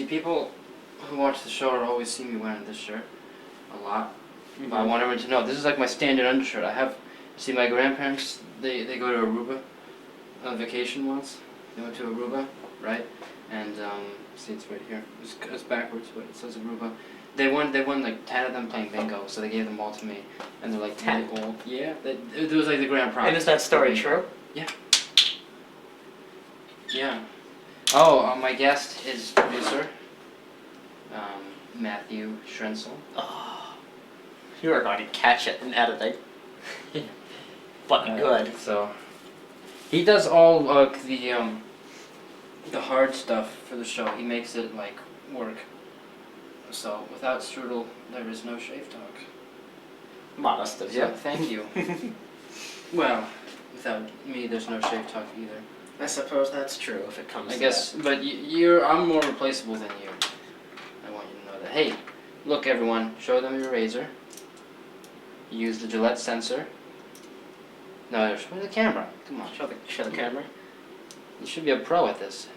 people who watch the show always see me wearing this shirt a lot. But I want everyone to know this is like my standard undershirt. I have. See, my grandparents, they go to Aruba on vacation once. They went to Aruba, right? And see, it's right here. It's backwards, but it says Aruba. They won like 10 of them playing bingo, so they gave them all to me. And they're like 10 old. Yeah, it was like the grand prize. And is that story true? Yeah. Yeah. Oh, my guest is producer, Matthew Schrenzel. Oh, you are going to catch it in editing. But good. So, he does all the hard stuff for the show. He makes it like work. So, without Strudel, there is no Shave Talk. Modest of you. So, thank you. Well, without me, there's no Shave Talk either. I suppose that's true if it comes to guess, that. but I'm more replaceable than you. I want you to know that. Hey, look everyone, show them your razor. Use the Gillette sensor. No, show the camera. Come on, Show the camera. You should be a pro at this.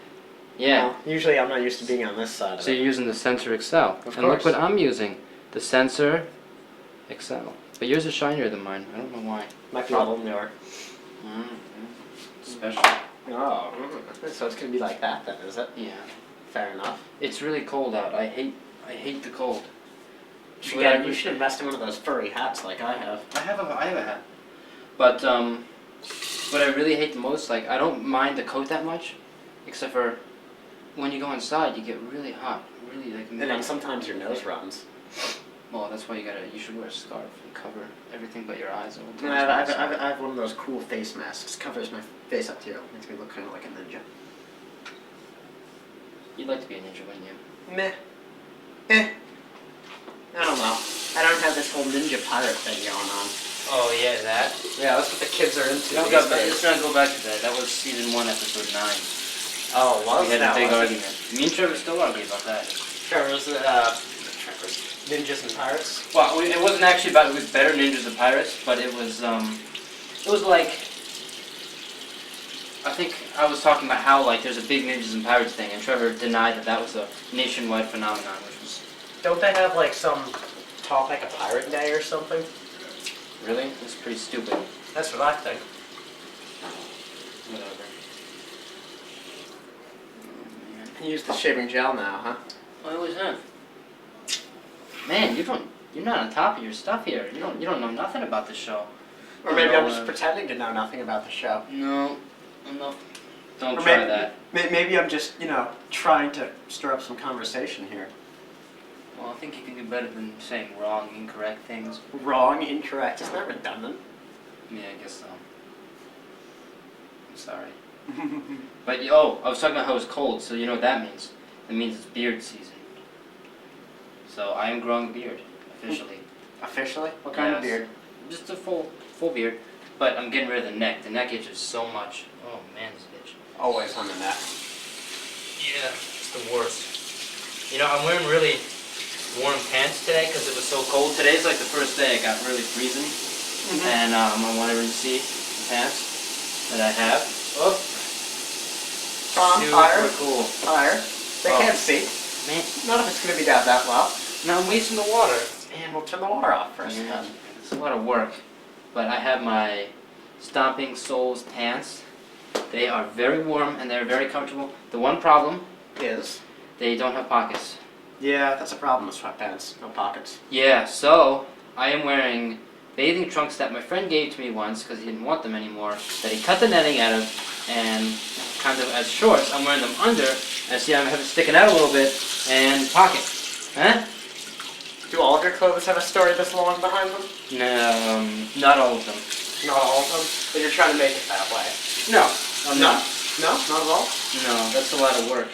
Yeah. Well, usually I'm not used to being on this side of So it. you're using the Sensor Excel. Of and look course. what I'm using. The Sensor Excel. But yours is shinier than mine. I don't know why. Might be a little newer. Special. Oh, so it's going to be like that then, is it? Yeah. Fair enough. It's really cold out. I hate the cold. You should invest in one of those furry hats like I have. I have a hat. But what I really hate the most, like I don't mind the coat that much, except for when you go inside, you get really hot, really like. And then sometimes your nose runs. Well, that's why you should wear a scarf and cover everything but your eyes. And I have one of those cool face masks. Covers my face up here. Makes me look kind of like a ninja. You'd like to be a ninja, wouldn't you? Meh. I don't know. I don't have this whole ninja pirate thing going on. Oh yeah, that. Yeah, that's what the kids are into. Let's not go back to that. That was season 1, episode 9. Oh, was We had that a big one? argument. Me and Trevor still argue about that. Trevor's Ninjas and Pirates? Well, it wasn't actually about it was better Ninjas and Pirates, but it was like I think I was talking about how like there's a big Ninjas and Pirates thing, and Trevor denied that was a nationwide phenomenon, which was. Don't they have like some topic a pirate day or something? Really? It's pretty stupid. That's what I think. Whatever. You use the shaving gel now, huh? What was that? Man, you're not on top of your stuff here. You don't know nothing about the show. Or maybe I'm just pretending to know nothing about the show. No, no. Don't Or try that. Maybe I'm just, trying to stir up some conversation here. Well, I think you can do better than saying wrong, incorrect things. Wrong, incorrect. Isn't that redundant? Yeah, I guess so. I'm sorry. But, I was talking about how it's cold, so you know what that means. It means it's beard season. So I am growing a beard, officially. Officially? What kind of beard? Just a full beard. But I'm getting rid of the neck. The neck itches so much. Oh man, this itch. Always on the neck. Yeah, it's the worst. I'm wearing really warm pants today because it was so cold. Today's like the first day I got really freezing. And I want everyone to see the pants that I have. Oh. Fire. Cool. Fire. They can't see. Man. None of it's going to be down that low. Now I'm wasting the water. Man, we'll turn the water off first. Yeah. It's a lot of work. But I have my Stomping Soles pants. They are very warm and they're very comfortable. The one problem is they don't have pockets. Yeah, that's a problem with sweatpants. No pockets. Yeah, so I am wearing bathing trunks that my friend gave to me once because he didn't want them anymore, that he cut the netting out of, and kind of as shorts. I'm wearing them under, and see I have it sticking out a little bit, and pocket. Huh? Do all of your clothes have a story this long behind them? No, not all of them. Not all of them? But you're trying to make it that way? No, I'm not. No? Not at all? No, that's a lot of work.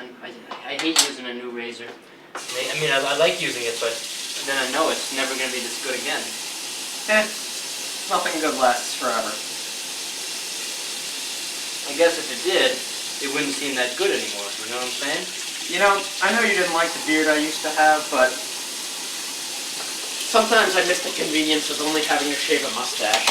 And I hate using a new razor. I like using it, but then I know it's never going to be this good again. Nothing good lasts forever. I guess if it did, it wouldn't seem that good anymore, you know what I'm saying? I know you didn't like the beard I used to have, but sometimes I miss the convenience of only having to shave a mustache.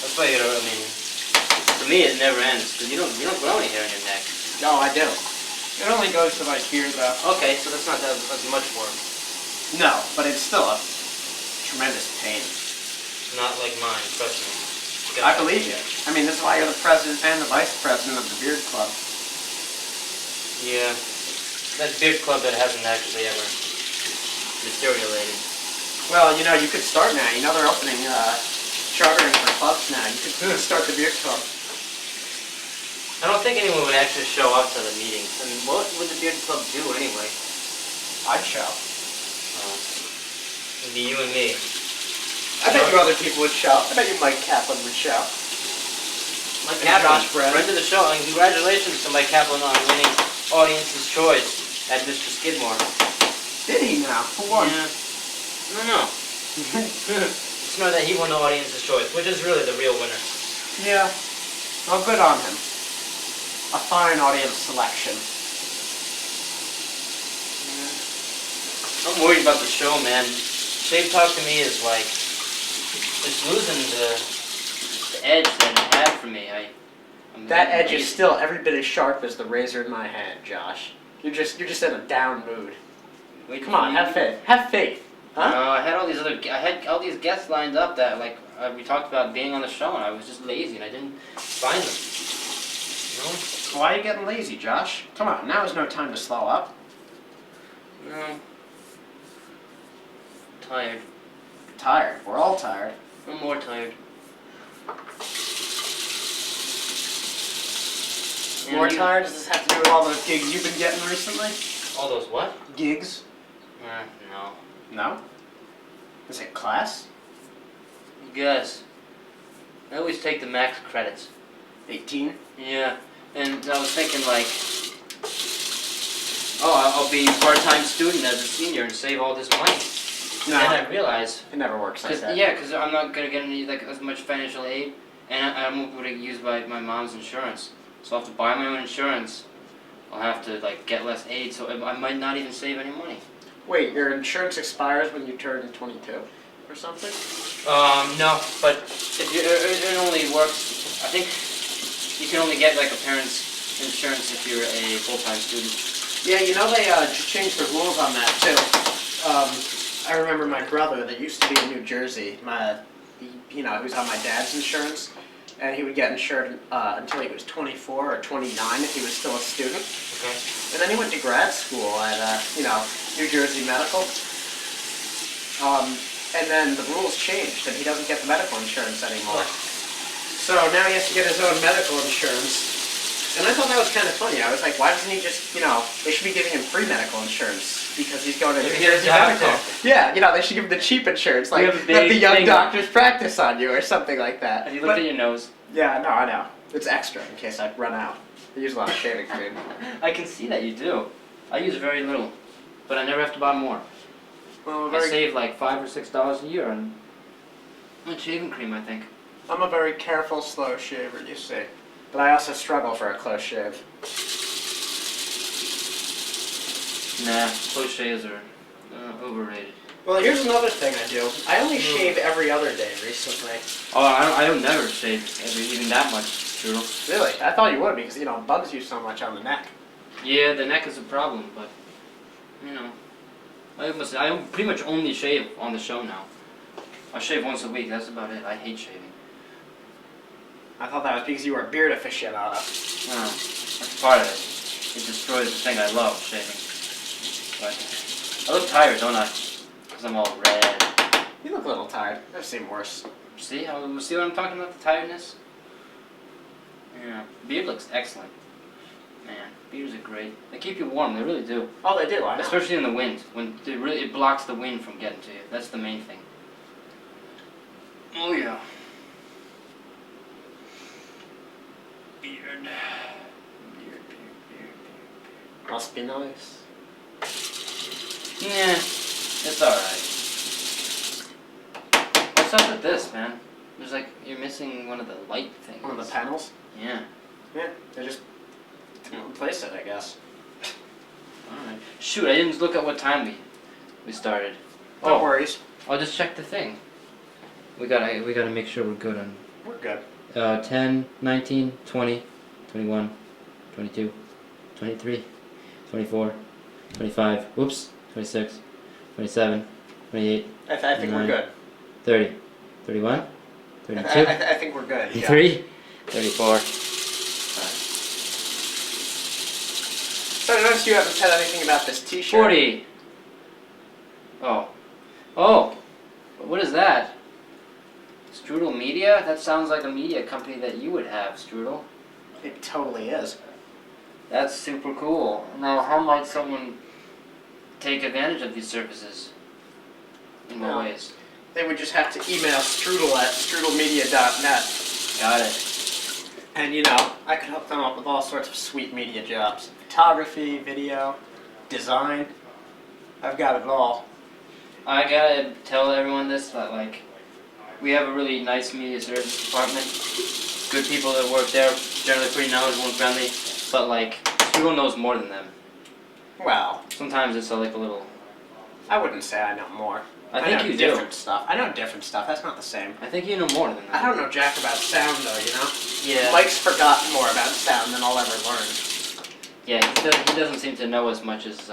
That's why to me it never ends, because you don't grow any hair in your neck. Oh, I do. It only goes to like here though. Okay, so that's not that as much work. No, but it's still a tremendous pain. Not like mine, trust me. I believe you. I mean, this is why you're the president and the vice president of the Beard Club. Yeah. That beard club that hasn't actually ever materialized. Well, you know, you could start now. You know, they're opening, chartering for clubs now. You could start the Beard Club. I don't think anyone would actually show up to the meetings. I mean, what would the beard club do anyway? I'd show. It'd be you and me. I bet you other people would show. I bet you Mike Kaplan would show. Mike And Kaplan, Josh Brad. friend of the show, and congratulations to Mike Kaplan on winning Audience's Choice at Mr. Skidmore. Did he now? Who won? Yeah. No. Just know that he won the Audience's Choice, which is really the real winner. Yeah. Well, good on him. A fine audience selection. I'm worried about the show, man. Shave Talk to me is like, it's losing the edge that it had for me. I'm That getting edge lazy. is still every bit as sharp as the razor in my hand, Josh. You're just in a down mood. Wait Come for on, me. have faith. Have faith. Huh? I had all these guests lined up that we talked about being on the show, and I was just lazy and I didn't find them. You Why are you getting lazy, Josh? Come on, now is no time to slow up. know? No. Tired. Tired. We're all tired. I'm more tired. Yeah, More you- tired? Does this have to do with all those gigs you've been getting recently? All those what? Gigs? No. No? Is it class? You guys. I always take the max credits. 18? Yeah. And I was thinking like, I'll be a part-time student as a senior and save all this money. No. And then I realized, It never works like that. because I'm not gonna get any like as much financial aid, and I'm able to use my mom's insurance. So I'll have to buy my own insurance. I'll have to like get less aid, so I might not even save any money. Wait, your insurance expires when you turn 22 or something? No, but if you, it only works. I think you can only get like a parent's insurance if you're a full-time student. Yeah, you know they just changed the rules on that too. I remember my brother that used to be in New Jersey. He was on my dad's insurance, and he would get insured until he was 24 or 29 if he was still a student. Okay. And then he went to grad school at New Jersey Medical. And then the rules changed, and he doesn't get the medical insurance anymore. So now he has to get his own medical insurance. And I thought that was kind of funny. I was like, why doesn't he just, they should be giving him free medical insurance because he's going to New If you're a Jersey Medical. doctor. Yeah, they should give him the cheap insurance, like have a let the big young thing. doctors practice on you or something like that. Have you looked But- at your nose? Yeah, no, I know. It's extra in case I run out. I use a lot of shaving cream. I can see that you do. I use very little, but I never have to buy more. Well, I save like $5 or $6 a year on shaving cream, I think. I'm a very careful, slow shaver, you see. But I also struggle for a close shave. Nah, close shaves are overrated. Well, here's another thing I do. I only shave every other day recently. Oh, I don't never shave even that much, true. Really? I thought you would because, it bugs you so much on the neck. Yeah, the neck is a problem, but I pretty much only shave on the show now. I shave once a week. That's about it. I hate shaving. I thought that was because you were a beard aficionado. No, that's part of it. It destroys the thing I love, shaving. But I look tired, don't I? Because I'm all red. You look a little tired. I've seen worse. See what I'm talking about? The tiredness. Yeah, beard looks excellent. Man, beards are great. They keep you warm. They really do. Oh, they do. I know. Especially in the wind, when it blocks the wind from getting to you. That's the main thing. Oh yeah. Beard. Must be nice. Yeah, it's alright. What's up with this, man? There's like, you're missing one of the light things. One of the panels? Yeah. Yeah, they just didn't replace it, I guess. Alright. Shoot, I didn't look at what time we started. No worries. I'll just check the thing. We gotta make sure we're good on We're good. 10, 19, 20, 21, 22, 23, 24, 25, whoops, 26, 27, 28, I think we're 29, good. 30, 31, 32, I think we're good. Yeah. 33, 34. So I noticed you haven't said anything about this T-shirt. 40. Oh. Oh. What is that? Strudel Media? That sounds like a media company that you would have, Strudel. It totally is. That's super cool. Now, how might someone take advantage of these services? In what Well, ways? They would just have to email strudel at strudelmedia.net. Got it. And you know, I could hook them up with all sorts of sweet media jobs. Photography, video, design. I've got it all. I gotta tell everyone this, that like, we have a really nice media service department. Good people that work there, generally pretty knowledgeable and friendly, but like, Strudel knows more than them. Well, Sometimes it's like a little... I wouldn't say I know more. I think know you do. different stuff. I know different stuff. That's not the same. I think you know more than I that. don't know jack about sound though, you know? Yeah. Mike's forgotten more about sound than I'll ever learn. Yeah, he doesn't seem to know as much as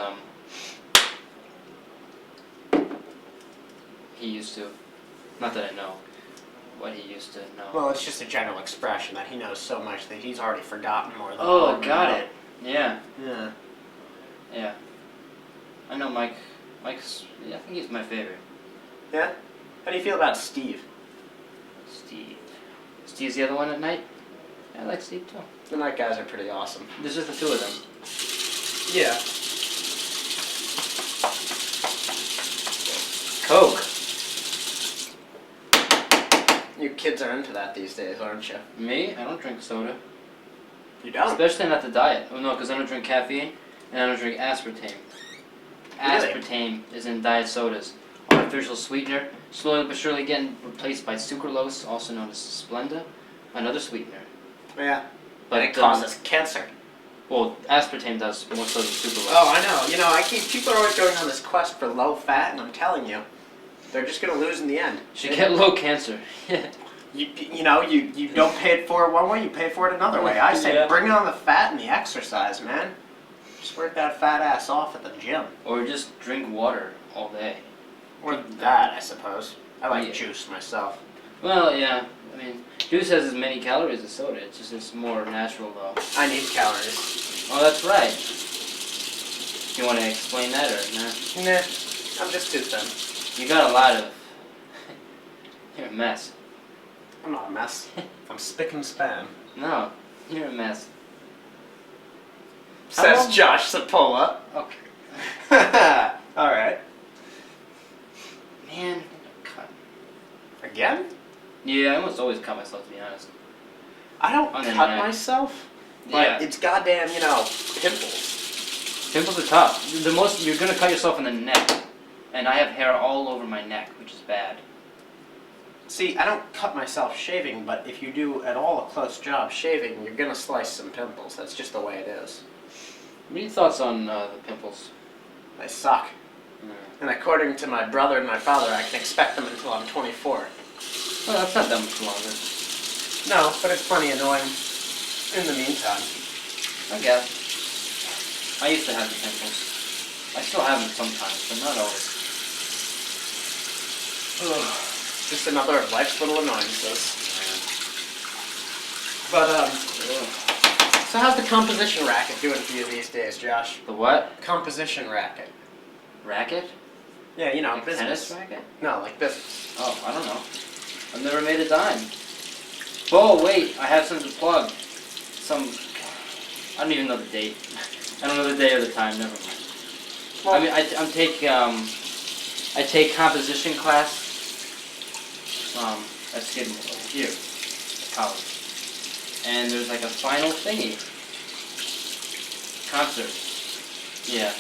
he used to. Not that I know what he used to know. Well, it's just a general expression that he knows so much that he's already forgotten more than I'll Oh, ever got know. it. Yeah, Yeah. yeah. I know Mike. Mike's. Yeah, I think he's my favorite. Yeah? How do you feel about Steve? Steve. Steve's the other one at night. I like Steve too. The night guys are pretty awesome. There's just the two of them. Yeah. Coke. You kids are into that these days, aren't you? Me? I don't drink soda. You don't? Especially not the diet. Oh no, because I don't drink caffeine and I don't drink aspartame. Really? Aspartame is in diet sodas. Artificial sweetener, slowly but surely getting replaced by sucralose, also known as Splenda, another sweetener. Yeah. But And it causes cancer. Well, aspartame does more so than sucralose. Oh, I know. You know, people are always going on this quest for low fat, and I'm telling you, they're just going to lose in the end. Should get low cancer. You know, you don't pay it for it one way, you pay for it another way. I say Yeah. bring on the fat and the exercise, man. Just work that fat ass off at the gym. Or just drink water all day. Or that, I suppose. I like Yeah. juice myself. Well, yeah. I mean, juice has as many calories as soda. It's more natural though. I need calories. Oh, that's right. You want to explain that or nah? Nah, I'm just too thin. You got a lot of. You're a mess. I'm not a mess. I'm spick and span. No, you're a mess. Says long- Josh Sapola. Okay. Alright. Man, cut. Again? Yeah, I almost always cut myself to be honest. I don't On the cut neck. myself, but Yeah, it's goddamn, you know, pimples. pimples are tough. The most you're gonna cut yourself in the neck, and I have hair all over my neck, which is bad. See, I don't cut myself shaving, but if you do at all a close job shaving, you're gonna slice some pimples. That's just the way it is. What are your thoughts on the pimples? They suck. Mm. And according to my brother and my father, I can expect them until I'm 24. Well, that's not that much longer. No, but it's plenty annoying in the meantime. I guess. I used to have the pimples. I still have them sometimes, but not always. Ugh. Just another of life's little annoyances. But, so how's the composition racket doing for you these days, Josh? The what? Composition racket. Racket? Yeah, you know, Like business. tennis racket? No, like business. Oh, I don't know. I've never made a dime. Oh, wait, I have something to plug. I don't even know the date. I don't know the day or the time, never mind. Well, I mean, I take composition class at SkidTV here at college. And there's like a final thingy. Concert. Yeah.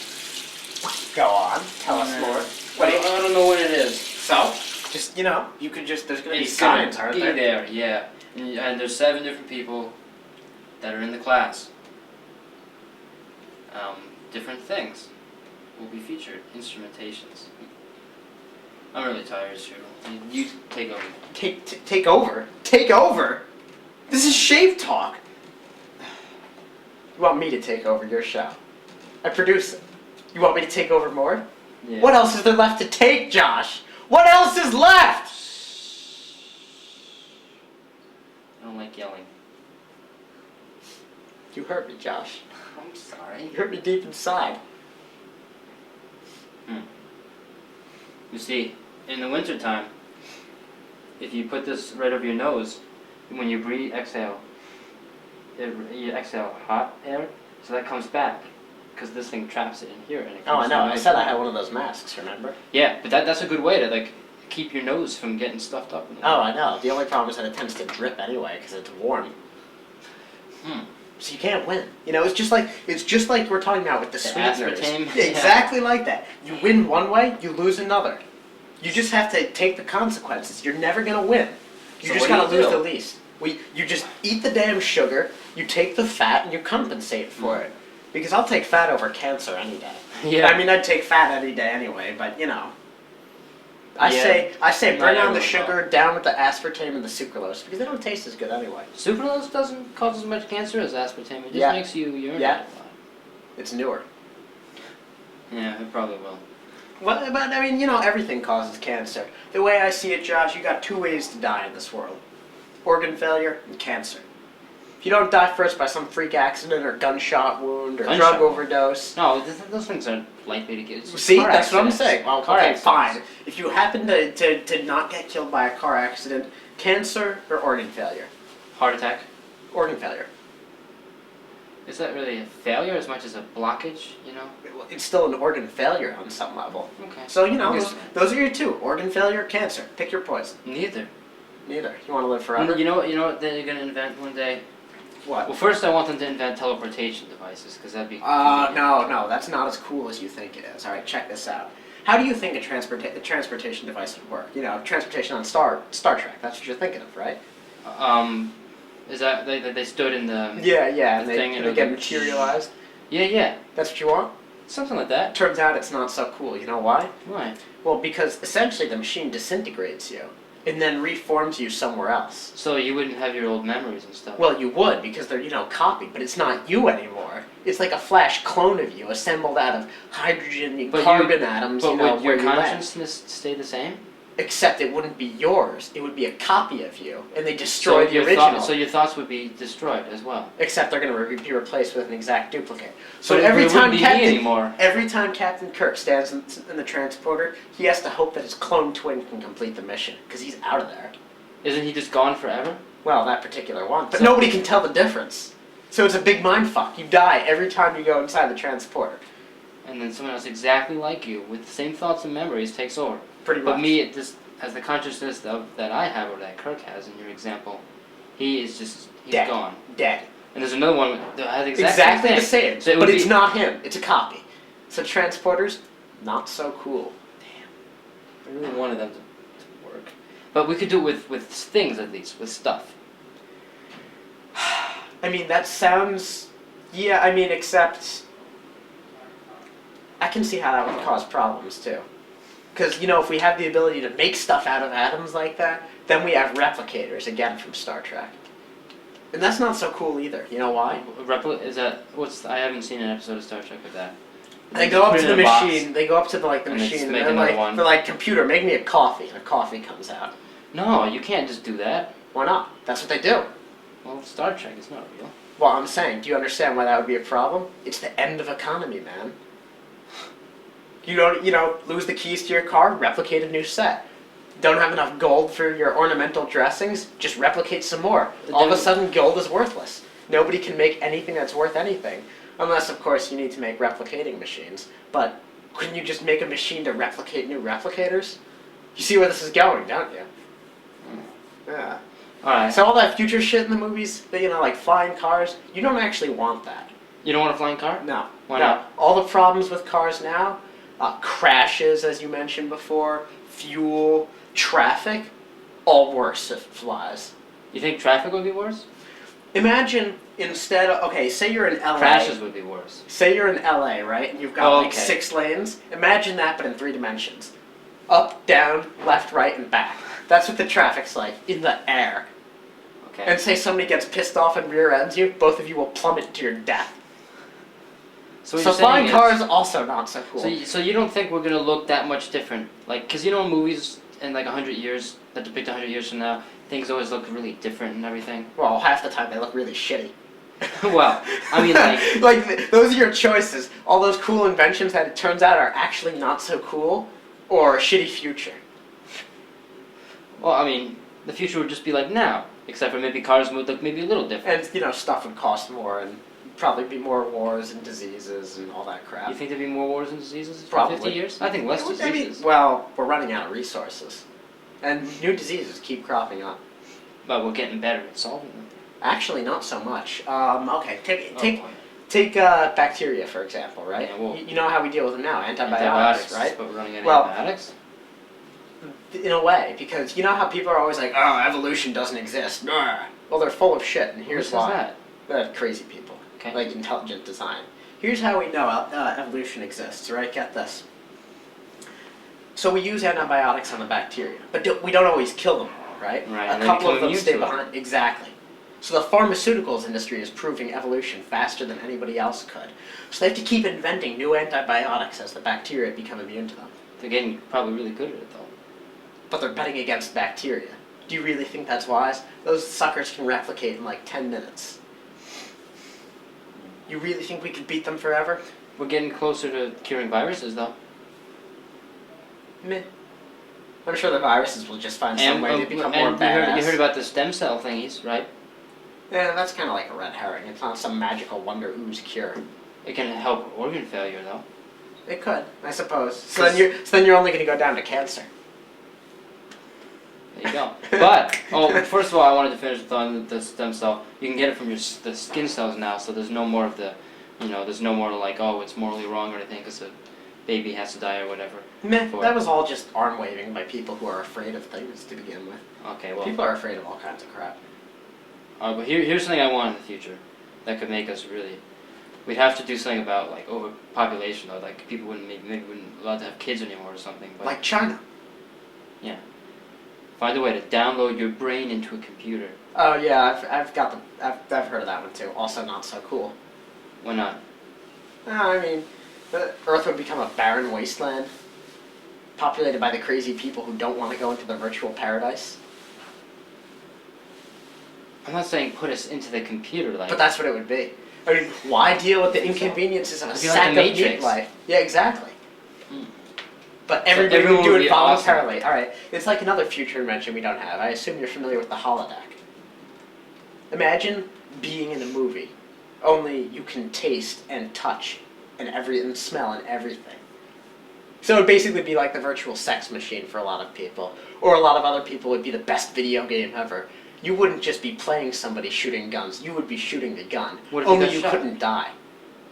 go on. Tell us more. What do you, I don't know when it is. so, just, you know, you could just, there's going to be It's signs, gonna aren't be there? there, yeah. And there's 7 different people that are in the class. Different things will be featured. Instrumentations. I'm really tired, Cheryl. You take over. Take over? Take over? This is shave talk. You want me to take over your show? I produce it. You want me to take over more? Yeah. What else is there left to take, Josh? What else is left? I don't like yelling. You hurt me, Josh. I'm sorry. You hurt me deep inside. You see, in the wintertime, if you put this right over your nose, when you breathe, exhale, you exhale hot air, so that comes back, because this thing traps it in here. And it Oh, I keeps know. your I nose said I warm. had one of those masks, remember? Yeah, but that's a good way to, like, keep your nose from getting stuffed up. Oh, I know. The only problem is that it tends to drip anyway, because it's warm. So you can't win. You know, it's just like we're talking about with the sweeteners. aspartame? Yeah, exactly like that. You win one way, you lose another. You just have to take the consequences. You're never gonna win. You So just what do gotta you lose do? the least. You just eat the damn sugar. You take the fat and you compensate for it. Because I'll take fat over cancer any day. Yeah. I mean, I'd take fat any day anyway. But you know, I Yeah. say Not bring on the everyone sugar, down with the aspartame and the sucralose because they don't taste as good anyway. Sucralose doesn't cause as much cancer as aspartame. It just Yeah. makes you urinate Yeah. a lot. It's newer. Yeah, it probably will. Well, but I mean, you know, everything causes cancer. The way I see it, Josh, you got two ways to die in this world: organ failure and cancer. If you don't die first by some freak accident or gunshot wound or Gunshot drug wound? overdose. No, those things aren't likely to get. It's just See, car that's what I'm accidents. saying. Well, Car okay, accidents. fine. If you happen to not get killed by a car accident, cancer or organ failure? Heart attack. Organ failure. Is that really a failure as much as a blockage? You know. It's still an organ failure on some level. Okay. So, you know, I those, guess those are your two: organ failure, cancer. Pick your poison. Neither. Neither. You want to live forever? You know what they're gonna invent one day? What? Well, first I want them to invent teleportation devices, because that'd be. No, that's not as cool as you think it is. All right, check this out. How do you think a transportation device would work? You know, transportation on Star Trek. That's what you're thinking of, right? Is that they stood in the? Yeah, and The they, thing and and they it get would- materialized. Yeah, That's what you want? something like that. Turns out it's not so cool. You know why? Why? Well, because essentially the machine disintegrates you and then reforms you somewhere else. So you wouldn't have your old memories and stuff. Well, you would because they're, you know, copied, but it's not you anymore. It's like a flash clone of you assembled out of hydrogen and But carbon atoms, but you know, would where your you went. consciousness stay the same? Except it wouldn't be yours. It would be a copy of you, and they destroy the your original. so your thoughts would be destroyed as well. Except they're going to be replaced with an exact duplicate. So But every it time wouldn't be me Captain anymore. every time Captain Kirk stands in the transporter, he has to hope that his clone twin can complete the mission because he's out of there. Isn't he just gone forever? Well, that particular one, but So- nobody can tell the difference. So it's a big mind fuck. You die every time you go inside the transporter. And then someone else exactly like you, with the same thoughts and memories, takes over. Pretty much. But me, it just as the consciousness that I have, or that Kirk has in your example, he's Dead. gone. Dead. And there's another one that has the exact Exactly same the thing. same. So it but would it's be- not him. It's a copy. So transporters, not so cool. I really wanted them to work. But we could do it with things at least, with stuff. I mean, that sounds... Yeah, I mean, except... I can see how that would cause problems, too. Because, you know, if we have the ability to make stuff out of atoms like that, then we have replicators, again, from Star Trek. And that's not so cool either. You know why? Is that I haven't seen an episode of Star Trek with that. They just go up put to it the in a box. machine, they go up to the And they just machine, make and another they're one. like, computer, make me a coffee, and a coffee comes out. No, you can't just do that. Why not? That's what they do. Well, Star Trek is not real. Well, I'm saying, do you understand why that would be a problem? It's the end of economy, man. You don't, lose the keys to your car, replicate a new set. Don't have enough gold for your ornamental dressings, just replicate some more. All of a sudden, gold is worthless. Nobody can make anything that's worth anything. Unless, of course, you need to make replicating machines. But couldn't you just make a machine to replicate new replicators? You see where this is going, don't you? Yeah. Alright. So all that future shit in the movies, like flying cars, you don't actually want that. You don't want a flying car? No. Why no. not? All the problems with cars now, crashes, as you mentioned before, fuel, traffic, all worse if it flies. You think traffic would be worse? Imagine instead of, say you're in LA. Crashes would be worse. Say you're in LA, right? And you've got Oh, like okay. 6 lanes. Imagine that, but in 3 dimensions. Up, down, left, right, and back. That's what the traffic's like, in the air. Okay. And say somebody gets pissed off and rear ends you, both of you will plummet to your death. So what So you're saying flying is, cars also not so cool. So you don't think we're gonna look that much different? Like, cause you know in movies in like 100 years that depict 100 years from now, things always look really different and everything. Well, half the time they look really shitty. Well, I mean like. like those are your choices. All those cool inventions that it turns out are actually not so cool, or a shitty future. Well, I mean, the future would just be like now, except for maybe cars would look maybe a little different. And, you know, stuff would cost more and probably be more wars and diseases and all that crap. You think there'd be more wars and diseases for Probably. 50 years? I think less I mean, diseases. well, we're running out of resources. And new diseases keep cropping up. But we're getting better at solving them. Actually, not so much. Okay, Oh, take bacteria, for example, right? Yeah, well- You know how we deal with them now, antibiotics, right? But we're running out of Well- antibiotics? In a way, because you know how people are always like, oh, evolution doesn't exist. Nah. Well, they're full of shit, and here's Who says why. that? Crazy people. Okay. Like intelligent design. Here's how we know evolution exists, right? Get this. So we use antibiotics on the bacteria, but we don't always kill them, right? Right, A and they couple of become them stay immune to it. behind. Exactly. So the pharmaceuticals industry is proving evolution faster than anybody else could. So they have to keep inventing new antibiotics as the bacteria become immune to them. They're getting probably really good at it though. But they're betting against bacteria. Do you really think that's wise? Those suckers can replicate in like 10 minutes. You really think we could beat them forever? We're getting closer to curing viruses though. Meh. I'm sure the viruses will just find some way to become more you badass. heard about the stem cell thingies, right? Yeah, that's kind of like a red herring. It's not some magical wonder ooze cure. It can help organ failure though. It could, I suppose. So then you're only going to go down to cancer. There you go. But, first of all, I wanted to finish on the stem cell. You can get it from the skin cells now, so there's no more of the, there's no more like, oh, it's morally wrong or anything because a baby has to die or whatever. Meh, For- that was all just arm waving by people who are afraid of things to begin with. Okay, well. People are afraid of all kinds of crap. But here's something I want in the future that could make us really. We'd have to do something about like overpopulation though. Like people maybe wouldn't allowed to have kids anymore or something. But Like China. yeah, find a way to download your brain into a computer. Oh yeah, I've heard of that one too. Also not so cool. Why not? I mean, the Earth would become a barren wasteland, populated by the crazy people who don't want to go into the virtual paradise. I'm not saying put us into the computer like. But that's what it would be. I mean, why deal with the inconveniences of a It'd be like sack the of meat Matrix. life? Yeah, exactly. Hmm. But everybody everyone would do would it be awesome. voluntarily. All right, it's like another future invention we don't have. I assume you're familiar with the holodeck. Imagine being in a movie, only you can taste and touch and smell and everything. So it would basically be like the virtual sex machine for a lot of people, or a lot of other people would be the best video game ever. You wouldn't just be playing somebody shooting guns, you would be shooting the gun. What if you Only got you shot? couldn't die.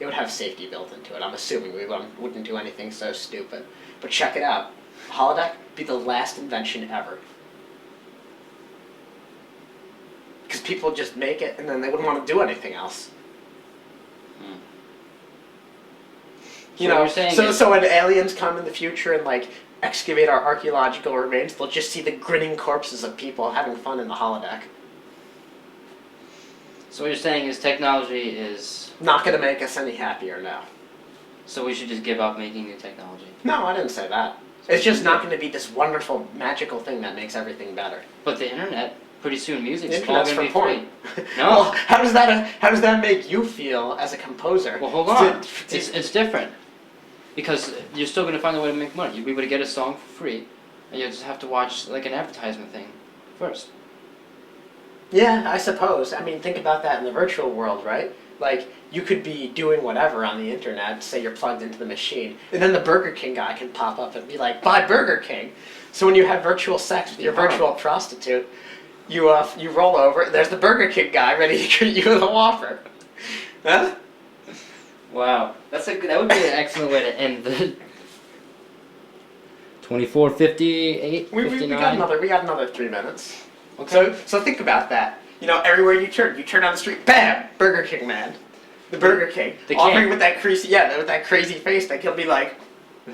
It would have safety built into it. I'm assuming we wouldn't do anything so stupid. But check it out. Holodeck be the last invention ever. Because people just make it and then they wouldn't want to do anything else. Hmm. You So what know, you're saying so is- so when aliens come in the future and like excavate our archaeological remains, they'll just see the grinning corpses of people having fun in the holodeck. So what you're saying is technology is. Not gonna make us any happier now. So we should just give up making new technology. No, I didn't say that. It's just not gonna be this wonderful, magical thing that makes everything better. But the internet, pretty soon music's The all internet's gonna for be porn. free. No. Well, how does that make you feel as a composer? Well, hold on. It's different. Because you're still gonna find a way to make money. You'll be able to get a song for free, and you'll just have to watch like an advertisement thing first. Yeah, I suppose. I mean, think about that in the virtual world, right? Like, you could be doing whatever on the internet, say you're plugged into the machine, and then the Burger King guy can pop up and be like, buy Burger King. So when you have virtual sex with your virtual prostitute, you roll over, there's the Burger King guy ready to treat you with a Whopper. Huh? Wow, that would be an excellent way to end the 24:58, We 59. got another 3 minutes. Okay. So think about that. You know, everywhere you turn down the street, bam, Burger King man. The Burger King. The Offering king. with that crazy face, like he'll be like,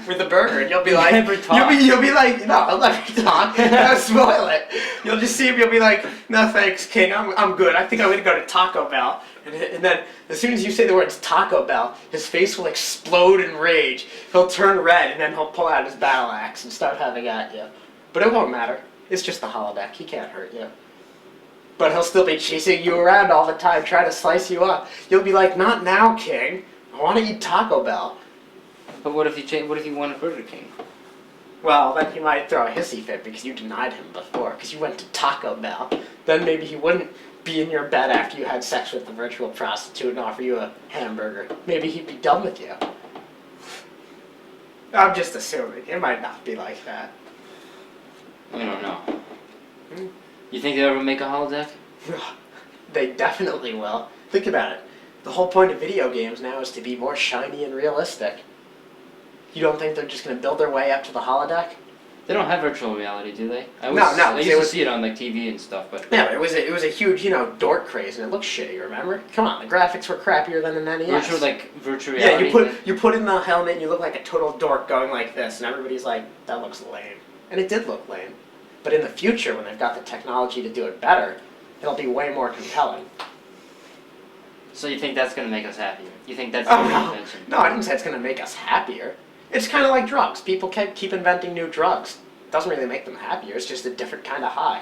with a burger, and you'll be like, never talk. you'll be like, no, I'll never talk. Don't spoil it. You'll just see him. You'll be like, no thanks, King. I'm good. I think I'm gonna go to Taco Bell. And then as soon as you say the words Taco Bell, his face will explode in rage. He'll turn red, and then he'll pull out his battle axe and start having at you. But it won't matter. It's just the holodeck. He can't hurt you. But he'll still be chasing you around all the time, trying to slice you up. You'll be like, not now, King. I want to eat Taco Bell. But what if you wanted Burger King? Well, then he might throw a hissy fit because you denied him before, because you went to Taco Bell. Then maybe he wouldn't be in your bed after you had sex with the virtual prostitute and offer you a hamburger. Maybe he'd be done with you. I'm just assuming. It might not be like that. I don't know. You think they'll ever make a holodeck? They definitely will. Think about it. The whole point of video games now is to be more shiny and realistic. You don't think they're just going to build their way up to the holodeck? They don't have virtual reality, do they? I used to see it on like TV and stuff, but yeah, but it was a huge, dork craze, and it looked shitty. Remember? Come on, the graphics were crappier than an NES. virtual Yeah, reality. you put in the helmet, and you look like a total dork going like this, and everybody's like, "That looks lame," and it did look lame. But in the future, when they've got the technology to do it better, it'll be way more compelling. So you think that's gonna make us happier? You think that's Oh, the no. invention? No, I didn't say it's going to make us happier. It's kind of like drugs. People keep inventing new drugs. It doesn't really make them happier. It's just a different kind of high.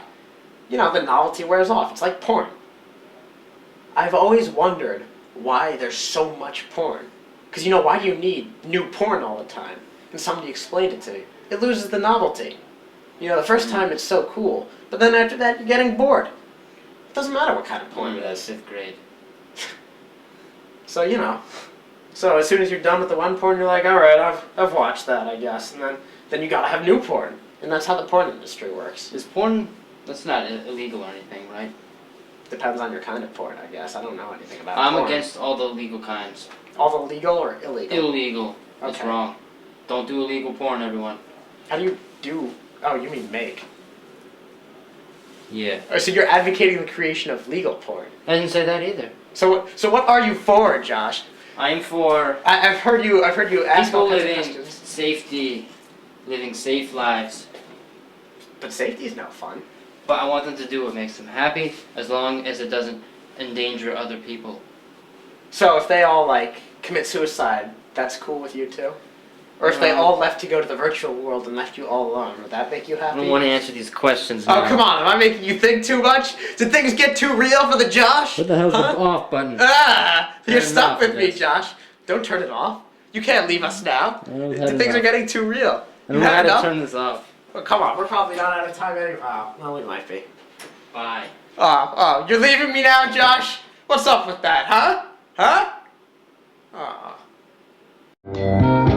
The novelty wears off. It's like porn. I've always wondered why there's so much porn. Because, why do you need new porn all the time? And somebody explained it to me. It loses the novelty. The first time it's so cool, but then after that you're getting bored. It doesn't matter what kind of porn it is. 5th grade. So, So as soon as you're done with the one porn, you're like, all right, I've watched that, I guess. And then you gotta have new porn. And that's how the porn industry works. Is porn, that's not illegal or anything, right? Depends on your kind of porn, I guess. I don't know anything about I'm porn. against all the legal kinds. All the legal or illegal? Illegal. That's Okay. wrong. Don't do illegal porn, everyone. How do you do... Oh, you mean make. Yeah. Oh, so you're advocating the creation of legal porn. I didn't say that either. So what are you for, Josh? I'm for I've heard you ask people all kinds of living questions. safety, living safe lives. But safety's no fun. But I want them to do what makes them happy, as long as it doesn't endanger other people. So if they all, commit suicide, that's cool with you too? Or if they all left to go to the virtual world and left you all alone, would that make you happy? I don't want to answer these questions Oh, now. come on. Am I making you think too much? Did things get too real for the Josh? What the hell's Huh? the off button? You're Turn it stuck off, with me, yes. Josh. Don't turn it off. You can't leave us now. I don't have Things it are off. getting too real. I You don't know how had to enough? turn this off. Well, come on. We're probably not out of time anyway. Oh, well, we might be. Bye. Oh, you're leaving me now, Josh? What's up with that, huh? Huh? Oh.